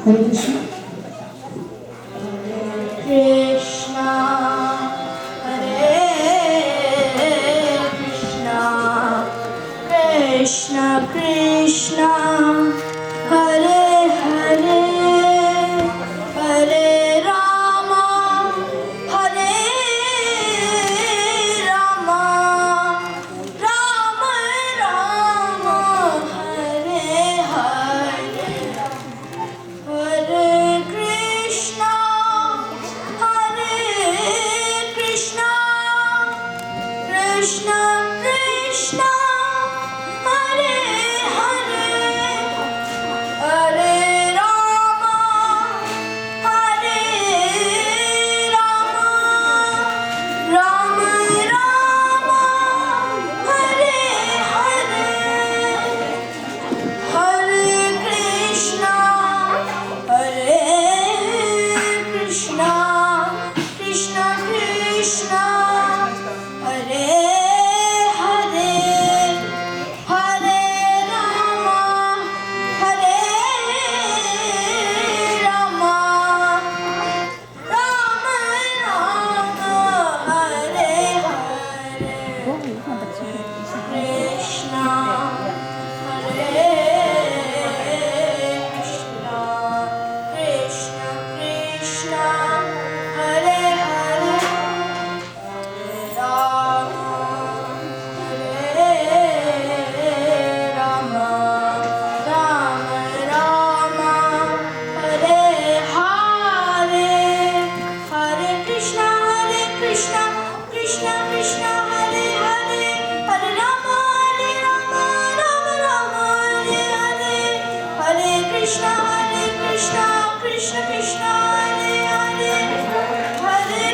Hare Krishna. Krishna, Hare Krishna, Krishna Krishna, Hare Hare, Hare Rama, Hare Rama, Rama Rama, Hare Hare, Hare Krishna, Hare Krishna, Krishna Krishna, Hare Hare, Hare Rama, Hare Rama, Rama Rama, Hare Hare, Hare Krishna, Hare Krishna, Krishna Krishna, Hare Hare, Hare Rama, Hare Rama, Rama Rama, Hare Hare, Krishna, Hare Krishna, Krishna Krishna, Hare Hare, Rama, Hare Rama, Rama Rama, Hare Hare, Hare Krishna, Krishna Krishna, Hare Hare, Hare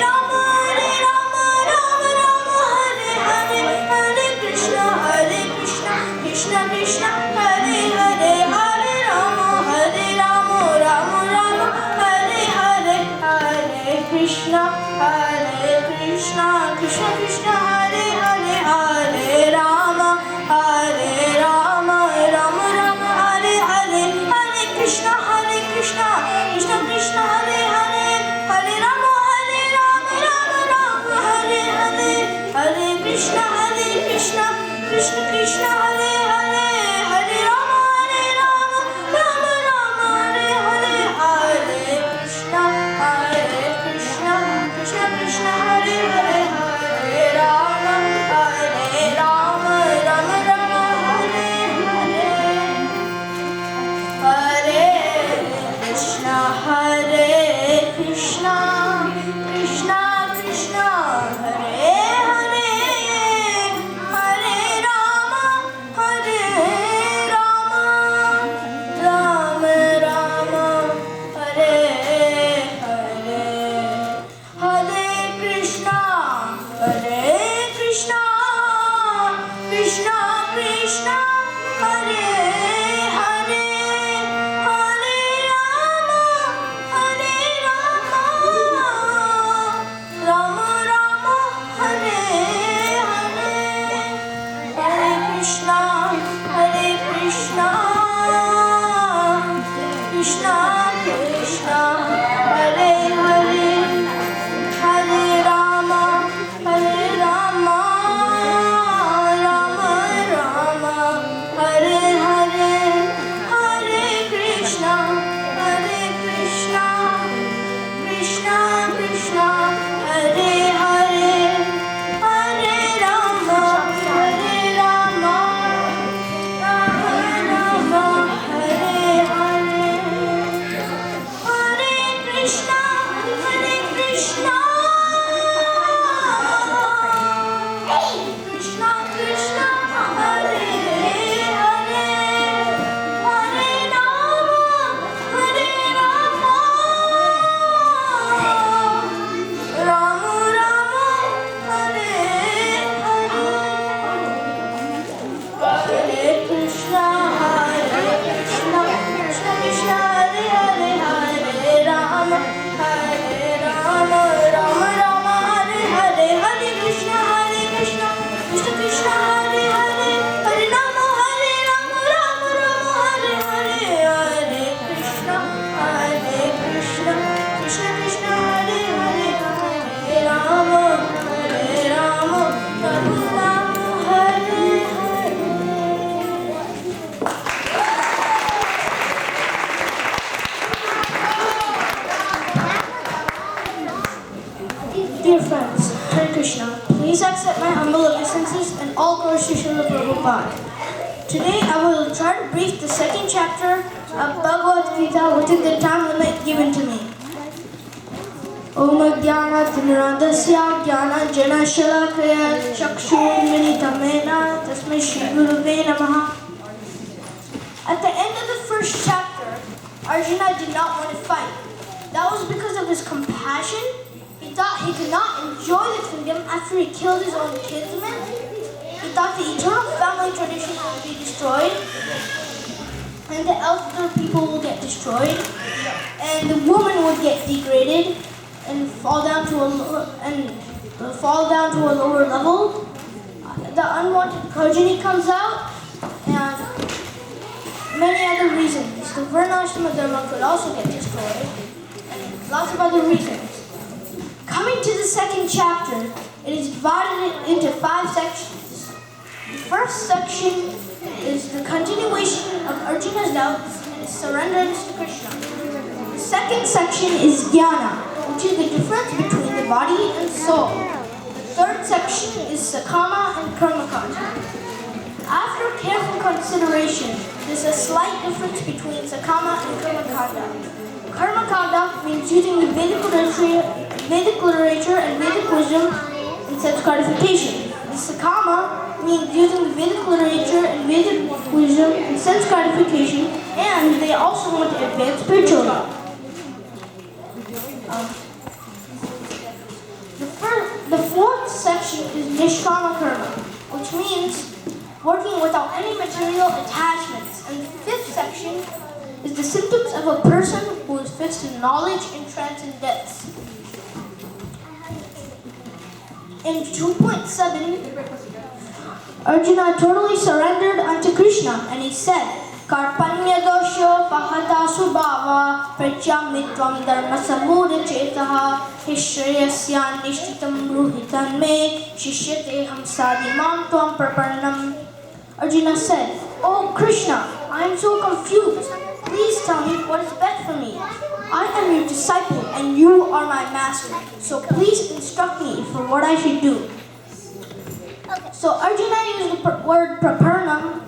Rama, Rama Rama, Hare Hare, Hare Krishna, Krishna Krishna, Hare Hare, Hare Rama, Rama Rama, Hare Hare, Hare Krishna, Krishna Krishna, Hare Hare, Hare Rama, Rama Rama, Hare Hare, Hare Krishna, Krishna Krishna, Hare Hare, Hare Rama, Rama Rama, Hare Hare, Hare Krishna, Krishna Krishna, Hare Hare, Hare Rama, Rama Rama, Hare Hare, Hare Krishna, Krishna Krishna, Hare Hare, Hare Rama, Rama Rama, Hare Hare, Hare Krishna, Krishna Krishna, Hare Hare, Hare Rama, Rama Rama, Hare Hare, Hare Krishna, Krishna Krishna, Hare Hare, Hare Rama, Dear friends, Hare Krishna, please accept my humble obeisances and all glories to Srila Prabhupada. Today I will try to brief the second chapter of Bhagawad Gita within the time limit given to me. Om Jnana Tinradasya Jnana Jana Shalakaya Chakshurmilitamena Tasmai Shri Guruve Namaha. At the end of the first chapter, Arjuna did not want to fight. That was because of his compassion. He thought he could not enjoy the kingdom after he killed his own kinsmen. He thought the eternal family tradition would be destroyed, and the elder people will get destroyed, and the woman would get degraded and fall down to a lower level. The unwanted progeny comes out, and many other reasons. The Varnashrama Dharma could also get destroyed, and lots of other reasons. Coming to the second chapter, it is divided into 5 sections. The first section is the continuation of Arjuna's doubts and his surrenderance to Krishna. The second section is Jnana, which is the difference between the body and soul. The third section is Sakama and Karmakanda. After careful consideration, there's a slight difference between Sakama and Karmakanda. Karmakanda means using the Vedic literature and Vedic wisdom in sense gratification. The Sakama means using the Vedic literature and Vedic wisdom in sense gratification, and they also want to advance spiritually. The fourth section is Nishkama Karma, which means working without any material attachments. And the fifth section is the symptoms of a person who is fixed in knowledge and transcendence. In 2.7, Arjuna totally surrendered unto Krishna, and he said, Karpanya dosho pahata subhava prachamitvam dharma samudha chetaha hishrayasya nishtitam bruhitan me shishyate hamsadimam tvam praparnam. Arjuna said, Oh Krishna, I am so confused. Please tell me what is best for me. I am your disciple and you are my master. So please instruct me for what I should do. So Arjuna used the word praparnam,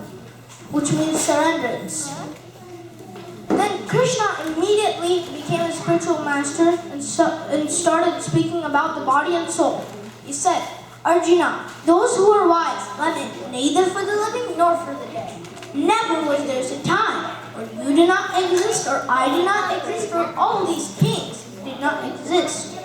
which means surrenderance. Then Krishna immediately became a spiritual master and started speaking about the body and soul. He said, Arjuna, those who are wise lament neither for the living nor for the dead. Never was there a time where you did not exist, or I did not exist, or all these things did not exist.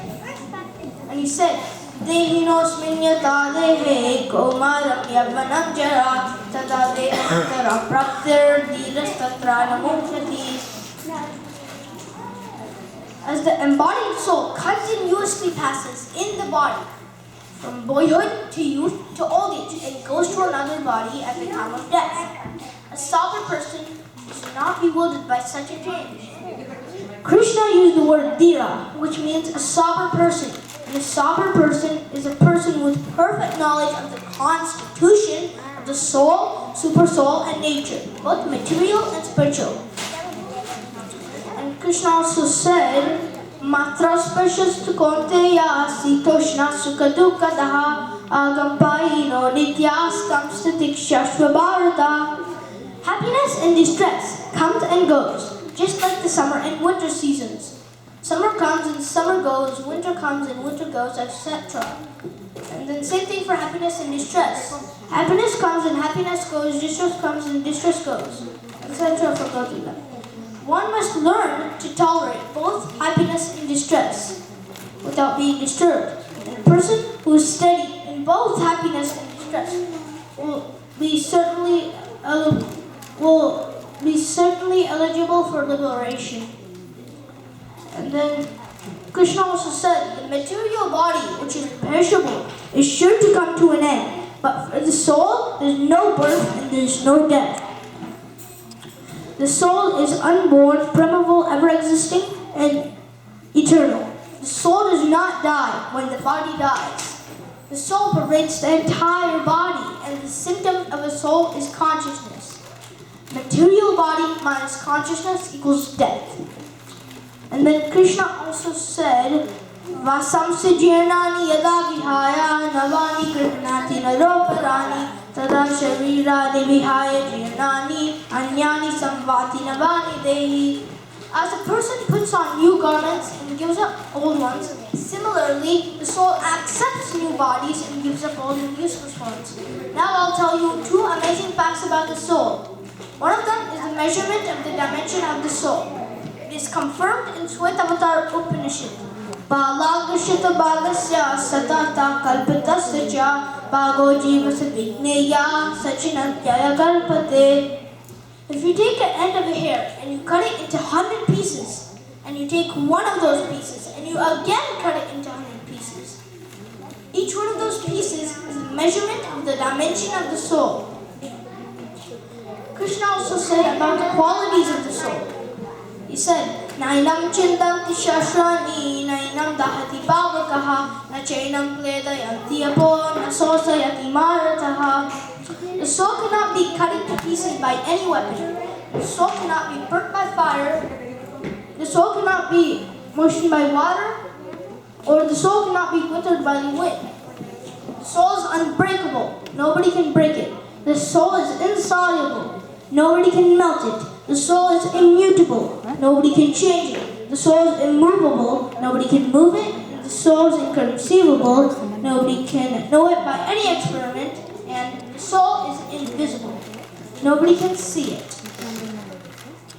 And he said, Dehinosmin yata dehe komaram yavanam jara tada dehamtara praptir dhirastatra namokshati. As the embodied soul continuously passes in the body, from boyhood to youth to old age, and goes to another body at the time of death. A sober person is not bewildered by such a change. Krishna used the word dhira, which means a sober person. And a sober person is a person with perfect knowledge of the constitution of the soul, supersoul, and nature, both material and spiritual. And Krishna also said, Matra spashastu konteya sitoshna sukadukadaha agampaino nityastam statikshashva bharata. Happiness and distress comes and goes, just like the summer and winter seasons. Summer comes and summer goes, winter comes and winter goes, etc. And then same thing for happiness and distress. Happiness comes and happiness goes, distress comes and distress goes, etc. for both of them. One must learn to tolerate both happiness and distress without being disturbed. And a person who is steady in both happiness and distress will be certainly eligible for liberation. And then Krishna also said, the material body, which is perishable, is sure to come to an end. But for the soul, there's no birth and there's no death. The soul is unborn, primeval, ever-existing, and eternal. The soul does not die when the body dies. The soul pervades the entire body, and the symptom of a soul is consciousness. Material body minus consciousness equals death. And then Krishna also said, Vasamsa jirnani yada vihaya navani krihnati naroparani tada sharirani vihaya jirnani anyani samvati navani dehi. As a person puts on new garments and gives up old ones, similarly, the soul accepts new bodies and gives up old and useless ones. Now I'll tell you two amazing facts about the soul. One of them is the measurement of the dimension of the soul. It is confirmed in Shvetavatar Upanishad. Balagashita balasya satata kalpitasya cha bhago jivasa vigneya sachinantyaya kalpate. If you take an end of a hair and you cut it into 100 pieces, and you take one of those pieces and you again cut it into 100 pieces, each one of those pieces is a measurement of the dimension of the soul. Krishna also said about the qualities of the soul. He said, Nainam chintanti shashrani, nainam dahati bhavakaha, na chainam kledayanti apo, na sosayati marataha. The soul cannot be cut into pieces by any weapon. The soul cannot be burnt by fire. The soul cannot be moistened by water. Or the soul cannot be withered by the wind. The soul is unbreakable. Nobody can break it. The soul is insoluble. Nobody can melt it. The soul is immutable. Nobody can change it. The soul is immovable. Nobody can move it. The soul is inconceivable. Nobody can know it by any experiment. And the soul is invisible. Nobody can see it.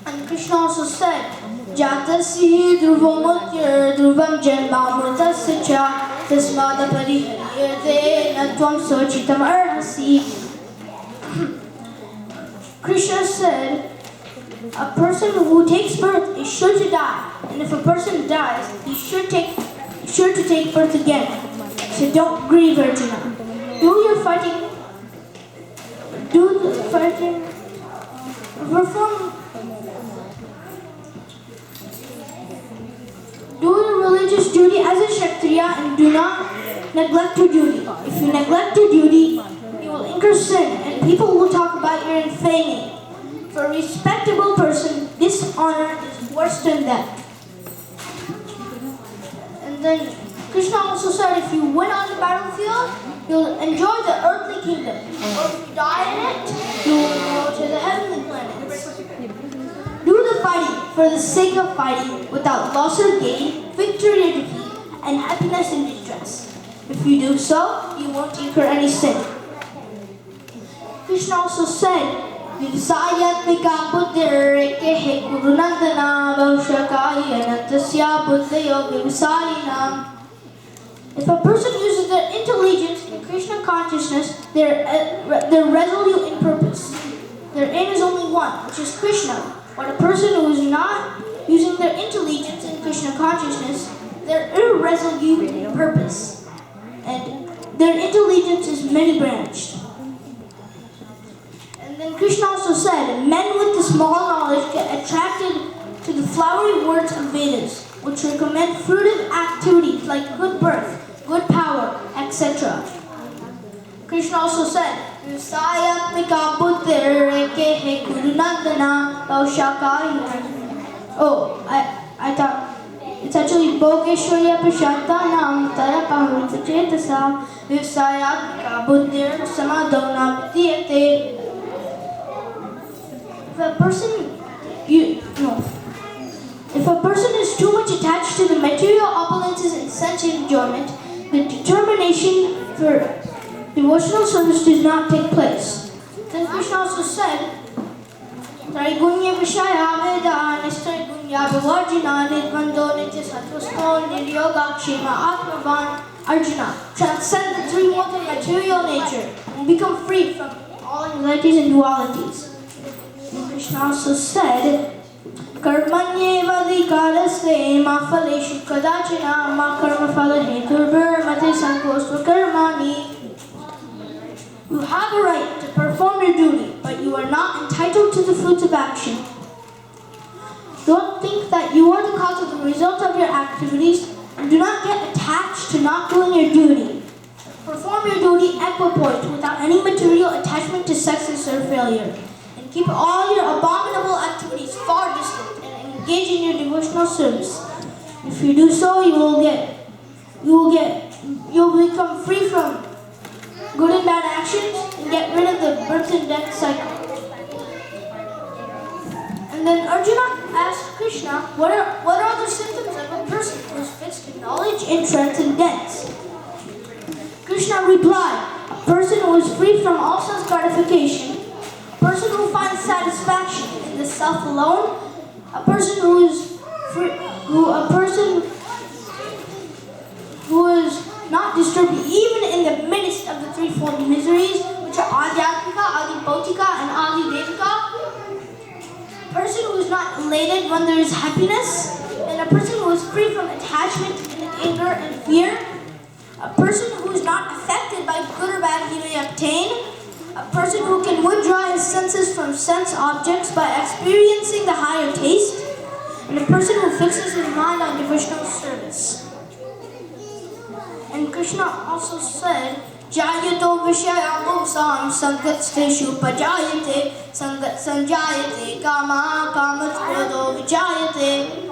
And Krishna also said, Jatasi dhruvamutyar dhruvam janmamurtasya cha tasmada pariharyate natvam sochitam arhasi. Krishna said, a person who takes birth is sure to die. And if a person dies, he's sure to take birth again. So don't grieve, Arjuna. Do your religious duty as a Kshatriya and do not neglect your duty. If you neglect your duty, you will incur sin and people will talk about your infamy. For a respectable person, dishonor is worse than death. And then Krishna also said if you win on the battlefield, you'll enjoy the earthly kingdom. Or if you die in it, you will go to the heavenly planets. Do the fighting for the sake of fighting without loss or gain, victory or defeat, and happiness and distress. If you do so, you won't incur any sin. Krishna also said, Vivsayatmika buddhireke kurunandana bhavshakaya natasya buddhayo vivsarinam. If a person uses their intelligence in Krishna consciousness, they're resolute in purpose. Their aim is only one, which is Krishna. But a person who is not using their intelligence in Krishna consciousness, they're irresolute in purpose. And their intelligence is many-branched. And then Krishna also said, men with the small knowledge get attracted to the flowery words of Vedas, which recommend fruitive activities like good birth, good power, etc. Krishna also said, Oh, I thought it's actually Bhogeshwarya Prashantanam Tarapamrita Chetasam Vivsayatmika Buddhir Samadona Vidiyate. If a person is too much attached to the material opulences and sense enjoyment, the determination for devotional service does not take place. Then Krishna also said, Traigunya Vishaya Veda Nistraigunya Vivarjina Nidvando Nitya Sattvasto Niryoga Kshema Atmavan. Arjuna, transcend the three-modes of material nature and become free from all anxieties and dualities. And Krishna also said, Karmanyeva Vikaraste Ma Phaleshu Kadachina Ma Karma Phala Heturbhur Mate Sankosva Karmani. You have a right to perform your duty, but you are not entitled to the fruits of action. Don't think that you are the cause of the result of your activities, and do not get attached to not doing your duty. Perform your duty equipoise without any material attachment to success or failure, and keep all your abominable activities far distant and engage in your devotional service. If you do so, you will get you'll become free from good and bad actions and get rid of the birth and death cycle. And then Arjuna asked Krishna, what are the symptoms of a person who is fixed in knowledge and transcendence? Krishna replied, a person who is free from all sense gratification, a person who finds satisfaction in the self alone, a person who is free, who is not disturbed even in the midst of the threefold miseries, which are Adhyatmika, Adibhautika, and Adidevika. A person who is not elated when there is happiness, and a person who is free from attachment and anger and fear. A person who is not affected by good or bad he may obtain. A person who can withdraw his senses from sense objects by experiencing the higher taste. And a person who fixes his mind on devotional service. And Krishna also said, Jayato Vishayamumsam Sangatsteshu Pajayate Sangat Sanjayate Kama Kamat Krodho Vijayate.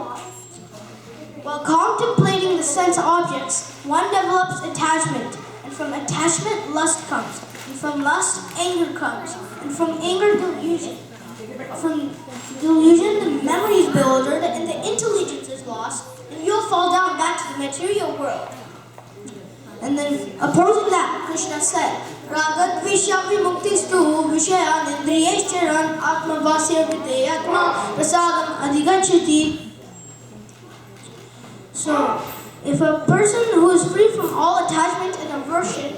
While contemplating the sense objects, one develops attachment, and from attachment lust comes, and from lust anger comes, and from anger delusion. From delusion the memory is bewildered and the intelligence is lost, and you'll fall down back to the material world. And then opposing that, Krishna said, Ragat Vishya Vimuktistu Vishaya Nindriyeshcharan Atma Vasya Vite Atma Prasadam Adhigachati. So, if a person who is free from all attachment and aversion,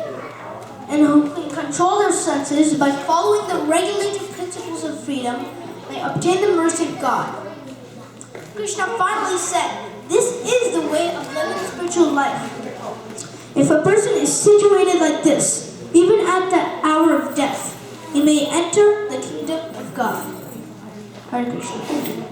and who can control their senses by following the regulative principles of freedom, may obtain the mercy of God. Krishna finally said, this is the way of living spiritual life. If a person is situated like this, even at the hour of death, he may enter the kingdom of God. Hare Krishna.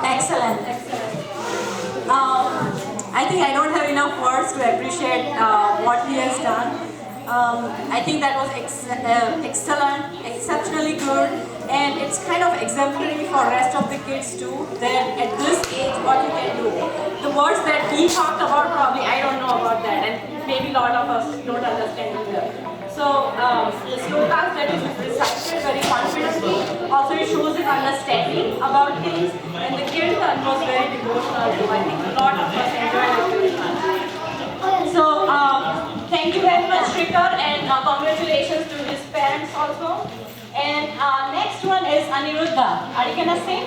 Excellent, excellent. I think I don't have enough words to appreciate what he has done. I think that was excellent, exceptionally good, and it's kind of exemplary for rest of the kids too, that at this age what you can do. The words that he talked about, probably I don't know about that, and maybe a lot of us don't understand either. So the slokas that is recited very confidently also shows his understanding about things, and the kirtan was very devotional too. I think a lot of us enjoyed the kirtan. So thank you very much, Srikar, and congratulations to his parents also. And next one is Aniruddha. Are you gonna sing?